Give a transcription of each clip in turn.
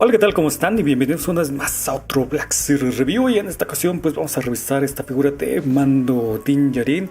Hola, ¿qué tal? ¿Cómo están? Y bienvenidos una vez más a otro Black Series Review. Y en esta ocasión pues vamos a revisar esta figura de Mando Dinjarin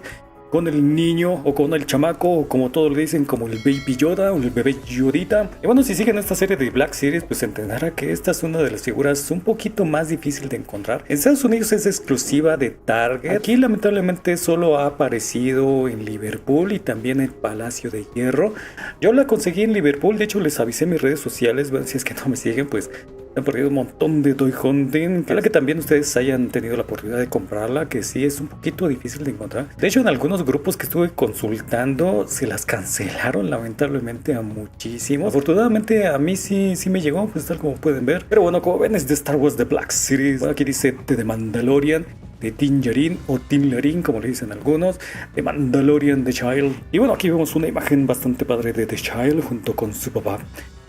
con el niño o con el chamaco o como todos le dicen, como el Baby Yoda o el bebé Yodita. Y bueno, si siguen esta serie de Black Series pues entenderá que esta es una de las figuras un poquito más difícil de encontrar. En Estados Unidos es exclusiva de Target. Aquí lamentablemente solo ha aparecido en Liverpool y también en Palacio de Hierro. Yo la conseguí en Liverpool, de hecho les avisé en mis redes sociales. Bueno, si es que no me siguen pues han perdido un montón de toy hunting. Ojalá que también ustedes hayan tenido la oportunidad de comprarla, que sí es un poquito difícil de encontrar. De hecho, en algunos grupos que estuve consultando se las cancelaron lamentablemente a muchísimos. Afortunadamente a mí sí me llegó, pues tal como pueden ver. Pero bueno, como ven es de Star Wars The Black Series. Bueno, aquí dice The Mandalorian, de Din Djarin o Din como le dicen algunos, de Mandalorian The Child. Y bueno, aquí vemos una imagen bastante padre de The Child junto con su papá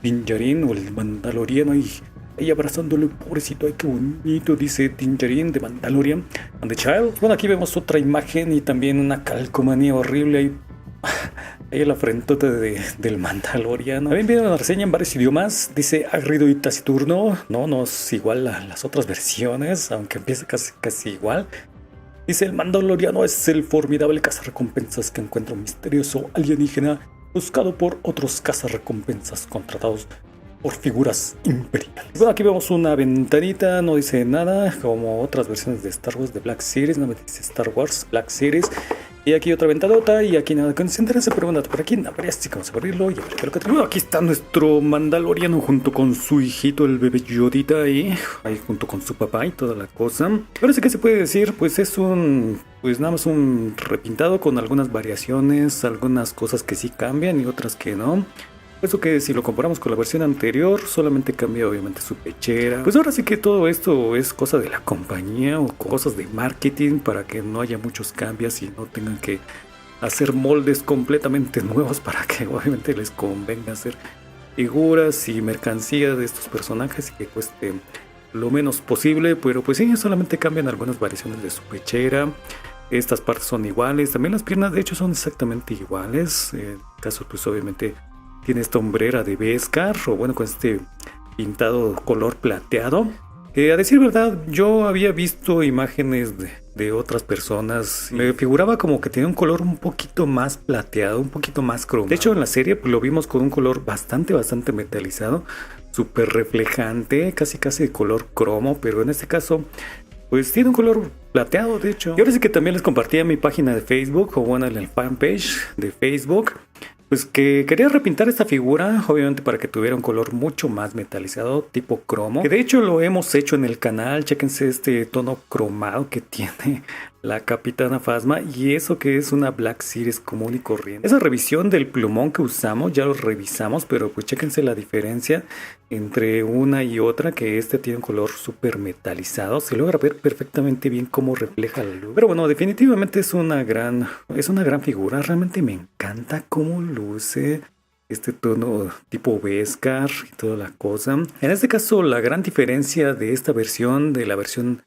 Din Djarin o el Mandaloriano y ahí abrazándolo, pobrecito, ay qué bonito, dice Din Djarin de Mandalorian and the Child. Bueno, aquí vemos otra imagen y también una calcomanía horrible ahí. Ahí la frentota del Mandaloriano. También viene una reseña en varios idiomas. Dice agrido y taciturno. No es igual a las otras versiones, aunque empieza casi igual. Dice el Mandaloriano es el formidable cazarrecompensas que encuentra un misterioso alienígena buscado por otros cazarrecompensas contratados por figuras imperiales. Bueno, aquí vemos una ventanita, no dice nada, como otras versiones de Star Wars de Black Series, no me dice Star Wars Black Series. Y aquí otra ventanota y aquí nada que nos interesa, pero bueno, por aquí nada, así que vamos a abrirlo y a ver qué es lo que tenemos. Aquí está nuestro Mandaloriano junto con su hijito, el bebé Yodita ahí junto con su papá y toda la cosa. Ahora sí que se puede decir, pues es pues nada más un repintado con algunas variaciones, algunas cosas que sí cambian y otras que no. Eso que si lo comparamos con la versión anterior, solamente cambia obviamente su pechera. Pues ahora sí que todo esto es cosa de la compañía o cosas de marketing para que no haya muchos cambios y no tengan que hacer moldes completamente nuevos para que obviamente les convenga hacer figuras y mercancía de estos personajes y que cueste lo menos posible. Pero pues sí, solamente cambian algunas variaciones de su pechera. Estas partes son iguales, también las piernas de hecho son exactamente iguales. En el caso pues obviamente tiene esta hombrera de Beskar, o bueno, con este pintado color plateado. A decir verdad, yo había visto imágenes de otras personas. Me figuraba como que tenía un color un poquito más plateado, un poquito más cromado. De hecho, en la serie pues, lo vimos con un color bastante metalizado, súper reflejante, casi de color cromo, pero en este caso pues tiene un color plateado, de hecho. Y ahora sí que también les compartí en mi página de Facebook, o bueno, en el fanpage de Facebook, pues que quería repintar esta figura, obviamente para que tuviera un color mucho más metalizado, tipo cromo. Que de hecho lo hemos hecho en el canal, chéquense este tono cromado que tiene la Capitana Phasma. Y eso que es una Black Series común y corriente. Esa revisión del plumón que usamos, ya lo revisamos, pero pues chéquense la diferencia entre una y otra, que este tiene un color súper metalizado. Se logra ver perfectamente bien cómo refleja la luz. Pero bueno, definitivamente es una gran figura. Realmente me encanta cómo luce este tono tipo Beskar y toda la cosa. En este caso, la gran diferencia de esta versión, de la versión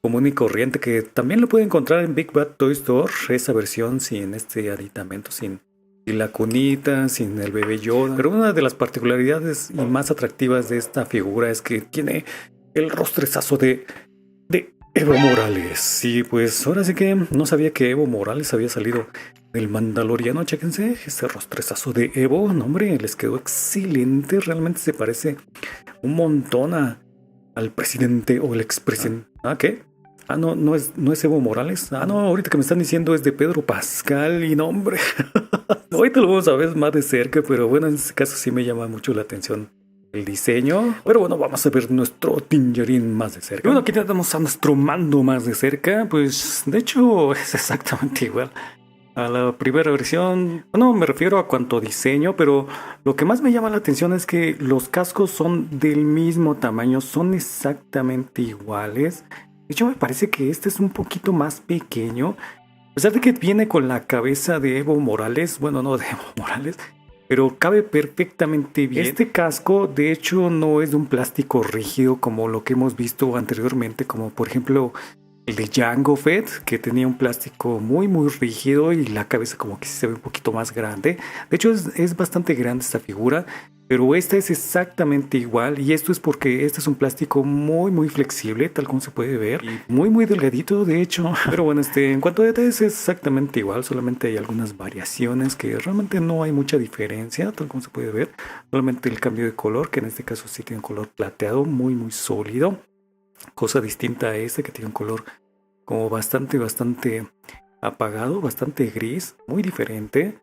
común y corriente, que también lo puede encontrar en Big Bad Toy Store, esa versión sin este aditamento, sin la cunita, sin el bebé Yoda. Pero una de las particularidades y más atractivas de esta figura es que tiene el rostrezazo de Evo Morales. Y pues ahora sí que no sabía que Evo Morales había salido del Mandaloriano. Chéquense ese rostrezazo de Evo. No, hombre, les quedó excelente. Realmente se parece un montón al presidente o el expresidente. ¿Ah, qué? Ah, no es Evo Morales. Ah, no, ahorita que me están diciendo es de Pedro Pascal. Y no, hombre. Ahorita lo vamos a ver más de cerca, pero bueno, en este caso sí me llama mucho la atención el diseño. Pero bueno, vamos a ver nuestro Din Djarin más de cerca. Y bueno, aquí tenemos a nuestro Mando más de cerca. Pues de hecho es exactamente igual a la primera versión. No me refiero a cuanto a diseño, pero lo que más me llama la atención es que los cascos son del mismo tamaño, son exactamente iguales. De hecho me parece que este es un poquito más pequeño, a pesar de que viene con la cabeza de Evo Morales. Bueno, no de Evo Morales, pero cabe perfectamente bien. Este casco de hecho no es de un plástico rígido como lo que hemos visto anteriormente, como por ejemplo el de Jango Fett, que tenía un plástico muy rígido y la cabeza como que se ve un poquito más grande. De hecho es bastante grande esta figura. Pero este es exactamente igual y esto es porque este es un plástico muy flexible, tal como se puede ver, y muy delgadito de hecho. Pero bueno, en cuanto a detalles es exactamente igual, solamente hay algunas variaciones que realmente no hay mucha diferencia, tal como se puede ver. Solamente el cambio de color, que en este caso sí tiene un color plateado muy sólido, cosa distinta a este que tiene un color como bastante apagado, bastante gris, muy diferente.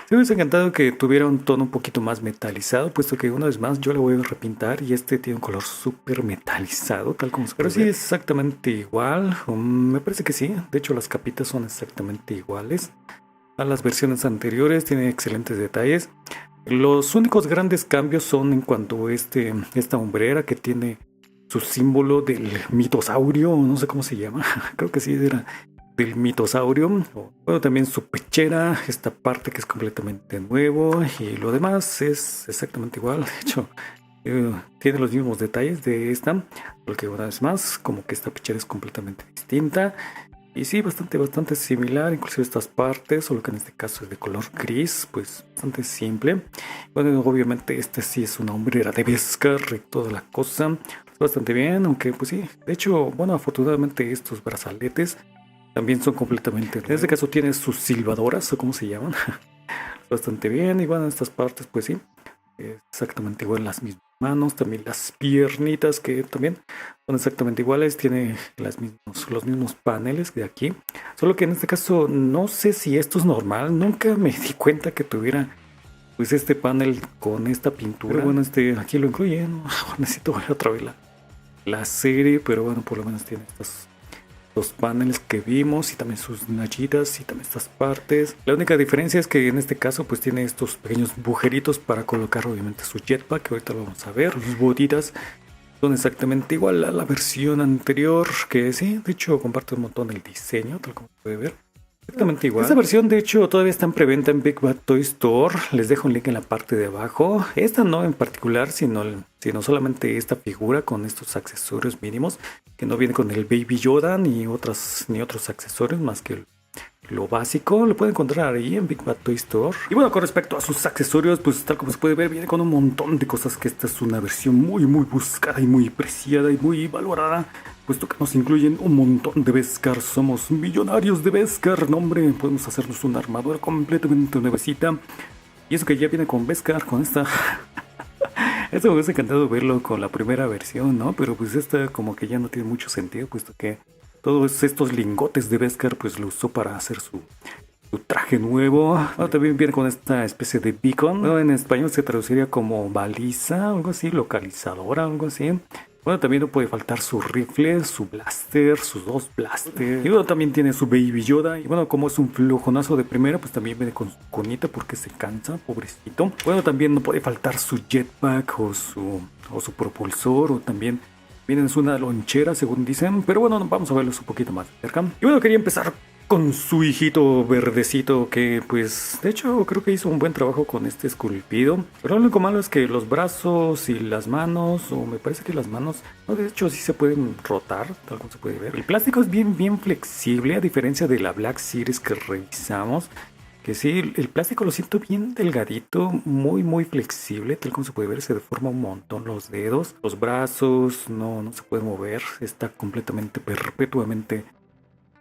Me hubiese encantado que tuviera un tono un poquito más metalizado, puesto que una vez más yo la voy a repintar y este tiene un color súper metalizado, tal como se puede ver. Pero sí es exactamente igual, me parece que sí, de hecho las capitas son exactamente iguales a las versiones anteriores, tiene excelentes detalles. Los únicos grandes cambios son en cuanto a esta hombrera que tiene su símbolo del mitosaurio, no sé cómo se llama, creo que sí era del mitosaurio. Bueno, también su pechera, esta parte que es completamente nuevo y lo demás es exactamente igual. De hecho, tiene los mismos detalles de esta, porque una vez más, como que esta pechera es completamente distinta. Y sí, bastante similar, inclusive estas partes, solo que en este caso es de color gris, pues bastante simple. Bueno, obviamente este sí es una hombrera de Beskar y toda la cosa. Bastante bien, aunque pues sí, de hecho, bueno, afortunadamente estos brazaletes también son completamente. En este caso tiene sus silbadoras, o cómo se llaman. Bastante bien. Y bueno, estas partes, pues sí. Exactamente igual las mismas manos. También las piernitas, que también son exactamente iguales. Tiene los mismos paneles de aquí. Solo que en este caso, no sé si esto es normal. Nunca me di cuenta que tuviera pues este panel con esta pintura. Pero bueno, aquí lo incluyen. Necesito ver otra vez la serie. Pero bueno, por lo menos tiene los paneles que vimos y también sus nayitas y también estas partes. La única diferencia es que en este caso pues tiene estos pequeños bujeritos para colocar obviamente su jetpack, que ahorita lo vamos a ver. Sus botitas son exactamente igual a la versión anterior, que sí, de hecho comparte un montón el diseño, tal como se puede ver. Exactamente igual. Esta versión de hecho todavía está en preventa en Big Bad Toy Store. Les dejo un link en la parte de abajo. Esta no en particular, sino solamente esta figura con estos accesorios mínimos, que no viene con el Baby Yoda ni otros accesorios más que lo básico. Lo pueden encontrar ahí en Big Bad Toy Store. Y bueno, con respecto a sus accesorios, pues tal como se puede ver, viene con un montón de cosas, que esta es una versión muy buscada y muy preciada y muy valorada, puesto que nos incluyen un montón de Beskar. Somos millonarios de Beskar, no hombre, podemos hacernos una armadura completamente nuevecita. Y eso que ya viene con Beskar, con esta. Esto me hubiese encantado verlo con la primera versión, ¿no? Pero pues esta como que ya no tiene mucho sentido, puesto que todos estos lingotes de Beskar pues lo usó para hacer su traje nuevo. Bueno, también viene con esta especie de beacon. Bueno, en español se traduciría como baliza, algo así, localizadora, algo así. Bueno, también no puede faltar su rifle, su blaster, sus dos blasters. Y bueno, también tiene su Baby Yoda. Y bueno, como es un flojonazo de primera, pues también viene con su conita porque se cansa, pobrecito. Bueno, también no puede faltar su jetpack o su propulsor, o también viene en una lonchera, según dicen. Pero bueno, vamos a verlos un poquito más de cerca. Y bueno, quería empezar con su hijito verdecito, que pues de hecho creo que hizo un buen trabajo con este esculpido. Pero lo único malo es que los brazos y las manos, o me parece que las manos, no, de hecho sí se pueden rotar, tal como se puede ver. El plástico es bien flexible, a diferencia de la Black Series que revisamos, que sí, el plástico lo siento bien delgadito, muy flexible, tal como se puede ver. Se deforma un montón los dedos, los brazos no se pueden mover, está completamente, perpetuamente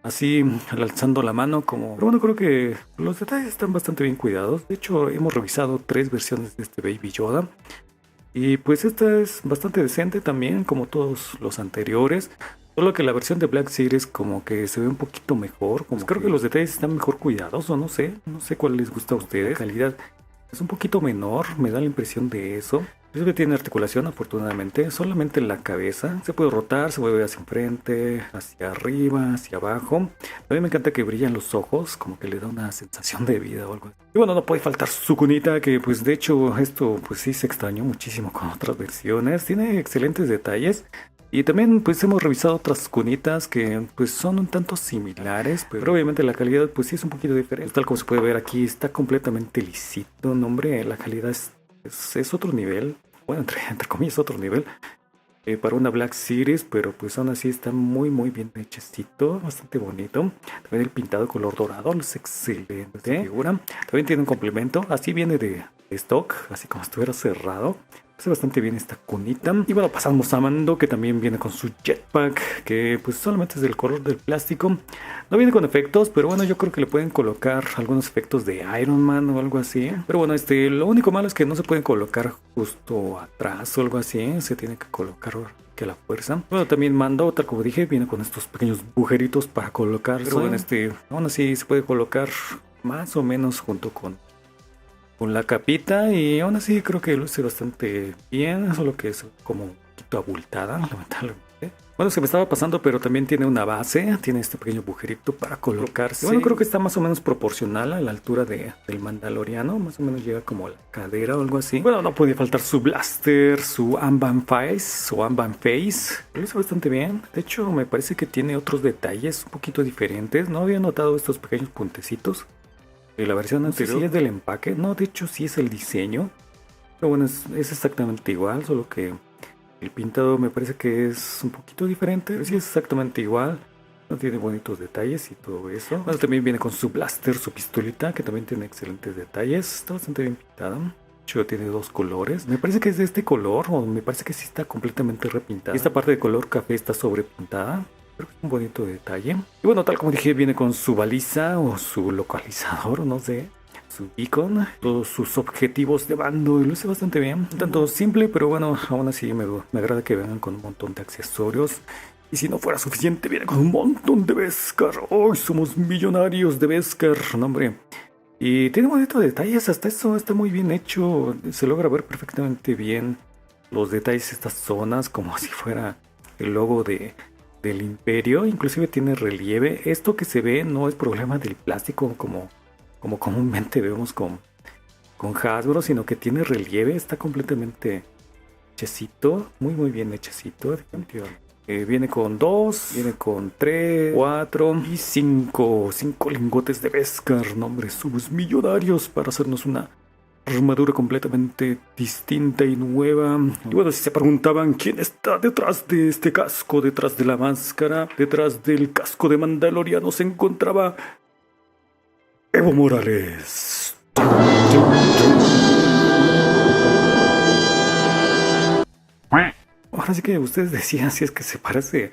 así, alzando la mano como. Pero bueno, creo que los detalles están bastante bien cuidados. De hecho, hemos revisado 3 versiones de este Baby Yoda, y pues esta es bastante decente también, como todos los anteriores. Solo que la versión de Black Series como que se ve un poquito mejor. Como creo que los detalles están mejor cuidados, o no sé cuál les gusta a ustedes. La calidad es un poquito menor, me da la impresión de eso. Es que tiene articulación, afortunadamente, solamente en la cabeza. Se puede rotar, se puede ver hacia enfrente, hacia arriba, hacia abajo. A mí me encanta que brillan los ojos, como que le da una sensación de vida o algo así. Y bueno, no puede faltar su cunita, que pues de hecho esto pues sí se extrañó muchísimo con otras versiones. Tiene excelentes detalles. Y también pues hemos revisado otras cunitas que pues son un tanto similares, pero obviamente la calidad pues sí es un poquito diferente. Tal como se puede ver aquí, está completamente lisito. No, hombre, la calidad es otro nivel. Bueno, entre comillas, otro nivel. Para una Black Series, pero pues aún así está muy bien hechecito, bastante bonito. También el pintado color dorado es excelente. Figura. También tiene un complemento, así viene de stock, así como si estuviera cerrado. Hace bastante bien esta cunita. Y bueno, pasamos a Mando, que también viene con su jetpack, que pues solamente es del color del plástico. No viene con efectos, pero bueno, yo creo que le pueden colocar algunos efectos de Iron Man o algo así. Pero bueno, lo único malo es que no se pueden colocar justo atrás o algo así. Se tiene que colocar que la fuerza. Bueno, también Mando, tal como dije, viene con estos pequeños agujeritos para colocar. Pero bueno, aún así se puede colocar más o menos junto con la capita, y aún así creo que luce bastante bien, solo que es como un poquito abultada, lamentablemente. Bueno, se me estaba pasando, pero también tiene una base, tiene este pequeño agujerito para colocarse. Bueno, creo que está más o menos proporcional a la altura del Mandaloriano, más o menos llega como a la cadera o algo así. Bueno, no podía faltar su blaster, su Amban Face, luce bastante bien. De hecho, me parece que tiene otros detalles un poquito diferentes, no había notado estos pequeños puntecitos. La versión anterior sí es del empaque, no, de hecho sí es el diseño, pero bueno, es exactamente igual, solo que el pintado me parece que es un poquito diferente, pero sí es exactamente igual, no tiene bonitos detalles y todo eso. Bueno, también viene con su blaster, su pistolita, que también tiene excelentes detalles, está bastante bien pintada. De hecho tiene dos colores, me parece que es de este color, o me parece que sí está completamente repintada. Esta parte de color café está sobrepintada. Creo que es un bonito detalle. Y bueno, tal como dije, viene con su baliza o su localizador, no sé, su beacon, todos sus objetivos de Mando, y luce bastante bien. Tanto simple, pero bueno, aún así me agrada que vengan con un montón de accesorios. Y si no fuera suficiente, viene con un montón de Beskar. ¡Oh, somos millonarios de Beskar! No, hombre. Y tiene bonitos detalles, hasta eso está muy bien hecho. Se logra ver perfectamente bien los detalles de estas zonas, como si fuera el logo del Imperio, inclusive tiene relieve. Esto que se ve no es problema del plástico como comúnmente vemos con Hasbro, sino que tiene relieve, está completamente hechecito, muy bien hechecito, definitivamente. Viene con 2, viene con 3, 4 y 5 lingotes de Beskar. No, hombre, somos millonarios para hacernos una armadura completamente distinta y nueva. Y bueno, si se preguntaban quién está detrás de este casco, detrás de la máscara, detrás del casco de Mandaloriano, se encontraba Evo Morales. Ahora sí que ustedes decían si es que se parece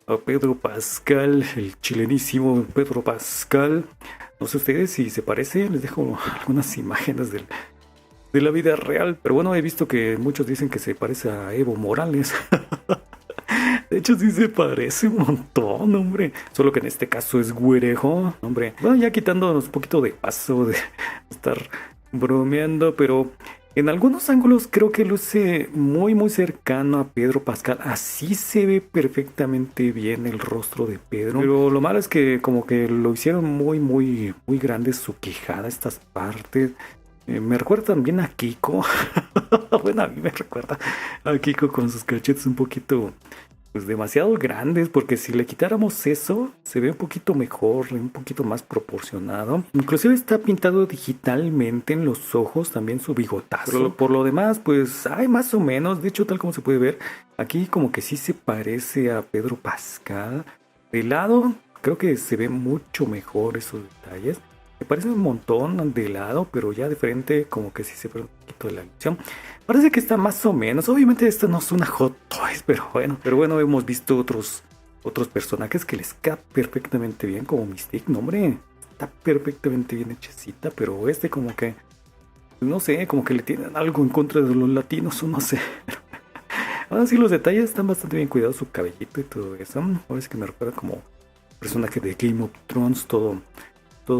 a Pedro Pascal, el chilenísimo Pedro Pascal. No sé ustedes si se parece, les dejo algunas imágenes de la vida real, pero bueno, he visto que muchos dicen que se parece a Evo Morales. De hecho sí se parece un montón, hombre, solo que en este caso es güerejo, hombre. Bueno, ya quitándonos un poquito de paso de estar bromeando, pero en algunos ángulos creo que luce muy cercano a Pedro Pascal. Así se ve perfectamente bien el rostro de Pedro, pero lo malo es que como que lo hicieron muy grande su quijada, estas partes. Me recuerda también a Kiko. Bueno, a mí me recuerda a Kiko con sus cachetes un poquito, pues demasiado grandes, porque si le quitáramos eso, se ve un poquito mejor, un poquito más proporcionado. Inclusive está pintado digitalmente en los ojos, también su bigotazo. Pero por lo demás, pues hay más o menos. De hecho, tal como se puede ver, aquí como que sí se parece a Pedro Pascal. De lado, creo que se ve mucho mejor esos detalles. Me parece un montón de lado, pero ya de frente como que sí se ve un poquito de la ilusión. Parece que está más o menos. Obviamente esto no es una Hot Toys, pero bueno, hemos visto otros personajes que les queda perfectamente bien, como Mystique. No, hombre, está perfectamente bien hechecita, pero como que, no sé, como que le tienen algo en contra de los latinos, o no sé. Ahora sí, los detalles están bastante bien cuidados, su cabellito y todo eso. Ahora es que me recuerda como personaje de Game of Thrones, todo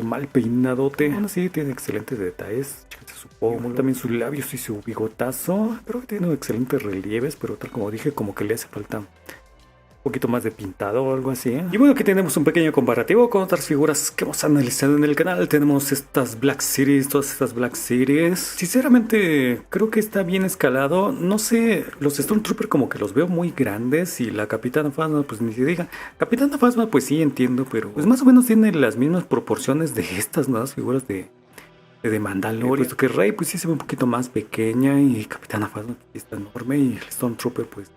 mal peinadote. Bueno, sí, tiene excelentes detalles. Chécate su pómulo, también sus labios y su bigotazo. Creo que tiene excelentes relieves, pero tal como dije, como que le hace falta un poquito más de pintado o algo así. Y bueno, aquí tenemos un pequeño comparativo con otras figuras que hemos analizado en el canal. Tenemos estas Black Series, todas estas Black Series. Sinceramente, creo que está bien escalado. No sé, los Stormtrooper como que los veo muy grandes, y la Capitana Phasma, pues ni se diga. Capitana Phasma, pues sí entiendo, pero pues más o menos tiene las mismas proporciones de estas nuevas figuras de Mandalorian. Puesto que Rey, pues sí se ve un poquito más pequeña, y Capitana Phasma pues, está enorme, y el Stormtrooper, pues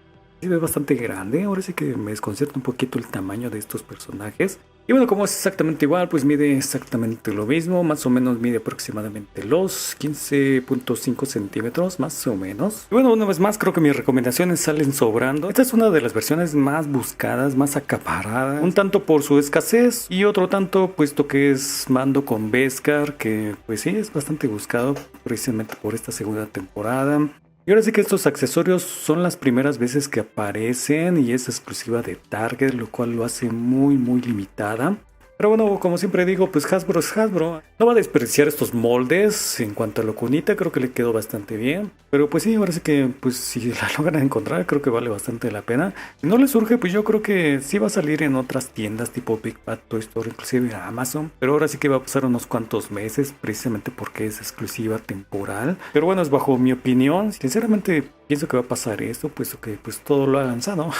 Se ve bastante grande, ahora sí que me desconcierta un poquito el tamaño de estos personajes. Y bueno, como es exactamente igual, pues mide exactamente lo mismo, más o menos mide aproximadamente los 15.5 centímetros, más o menos. Y bueno, una vez más, creo que mis recomendaciones salen sobrando. Esta es una de las versiones más buscadas, más acaparadas, un tanto por su escasez y otro tanto puesto que es mando con Beskar, que pues sí, es bastante buscado precisamente por esta segunda temporada. Y ahora sí que estos accesorios son las primeras veces que aparecen y es exclusiva de Target, lo cual lo hace muy limitada. Pero bueno, como siempre digo, pues Hasbro es Hasbro. No va a desperdiciar estos moldes. En cuanto a lo cunita, creo que le quedó bastante bien. Pero pues sí, ahora sí que pues si la logran encontrar, creo que vale bastante la pena. Si no le surge, pues yo creo que sí va a salir en otras tiendas tipo Big Bad Toy Store, inclusive a Amazon. Pero ahora sí que va a pasar unos cuantos meses, precisamente porque es exclusiva temporal. Pero bueno, es bajo mi opinión. Sinceramente pienso que va a pasar esto, puesto que pues todo lo ha lanzado.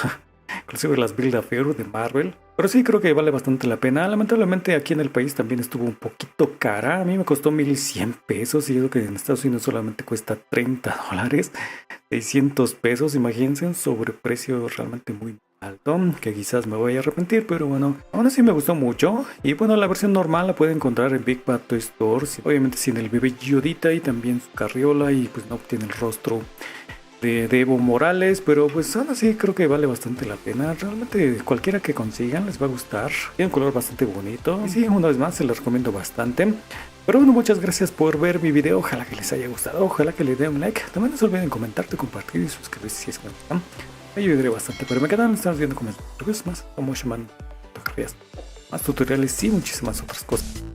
Inclusive las Build-A-Bear de Marvel. Pero sí creo que vale bastante la pena. Lamentablemente aquí en el país también estuvo un poquito cara. A mí me costó 1100 pesos. Y yo creo que en Estados Unidos solamente cuesta 30 dólares. 600 pesos. Imagínense, un sobreprecio realmente muy alto. Que quizás me voy a arrepentir. Pero bueno, aún así me gustó mucho. Y bueno, la versión normal la pueden encontrar en Big Bad Toy Store. Obviamente sin el bebé Yodita y también su carriola. Y pues no tiene el rostro de Evo Morales, pero pues aún así creo que vale bastante la pena. Realmente cualquiera que consigan les va a gustar. Tiene un color bastante bonito. Y sí, una vez más se los recomiendo bastante. Pero bueno, muchas gracias por ver mi video. Ojalá que les haya gustado. Ojalá que le den un like. También no se olviden comentar, compartir y suscribirse si es que no están. Me ayudaré bastante. Pero me quedan, estamos viendo comentarios más como Shaman, fotografías, más tutoriales y muchísimas otras cosas.